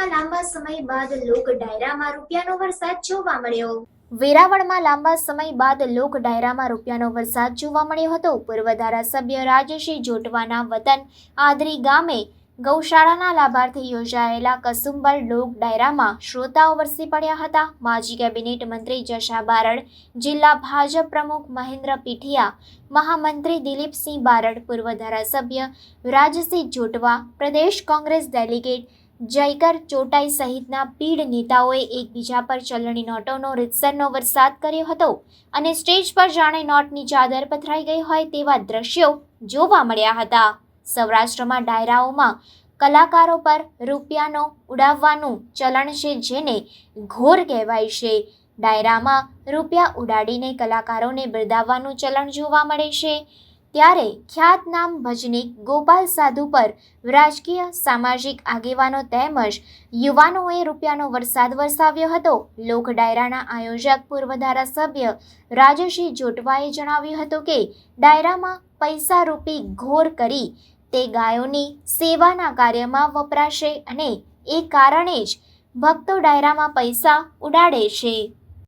વેરાવળમાં લાંબા સમય બાદ લોક ડાયરામાં રૂપિયાનો વરસાદ જોવા મળ્યો. વેરાવળમાં લાંબા સમય બાદ લોક ડાયરામાં રૂપિયાનો વરસાદ જોવા મળ્યો હતો. પૂર્વ ધારાસભ્ય રાજસિંહ જોટવાના વતન આદરી ગામે ગૌશાળાના લાભાર્થી યોજાયેલા કસુંબર લોક ડાયરામાં શ્રોતાઓ વરસી પડ્યા હતા. માજી કેબિનેટ મંત્રી જશા બારડ, જિલ્લા ભાજપ પ્રમુખ મહેન્દ્ર પીઠિયા, મહામંત્રી દિલીપસિંહ બારડ, પૂર્વ ધારાસભ્ય રાજસિંહ જોટવા, પ્રદેશ કોંગ્રેસ ડેલિગેટ જયકર ચોટાઈ સહિતના પીઢ નેતાઓએ એકબીજા પર ચલણી નોટોનો રીતસરનો વરસાદ કર્યો હતો અને સ્ટેજ પર જાણે નોટની ચાદર પથરાઈ ગઈ હોય તેવા દ્રશ્યો જોવા મળ્યા હતા. સૌરાષ્ટ્રમાં ડાયરાઓમાં કલાકારો પર રૂપિયાનો ઉડાવવાનું ચલણ છે, જેને ઘોર કહેવાય છે. ડાયરામાં રૂપિયા ઉડાડીને કલાકારોને બિરદાવવાનું ચલણ જોવા મળે છે. ત્યારે ખ્યાતનામ ભજનીક ગોપાલ સાધુ પર રાજકીય સામાજિક આગેવાનો તેમજ યુવાનોએ રૂપિયાનો વરસાદ વરસાવ્યો હતો. લોક ડાયરાના આયોજક પૂર્વ ધારાસભ્ય રાજસિંહ જોટવાએ જણાવ્યું હતું કે ડાયરામાં પૈસા રૂપી ઘોર કરી તે ગાયોની સેવાના કાર્યમાં વપરાશે અને એ કારણે જ ભક્તો ડાયરામાં પૈસા ઉડાડે છે.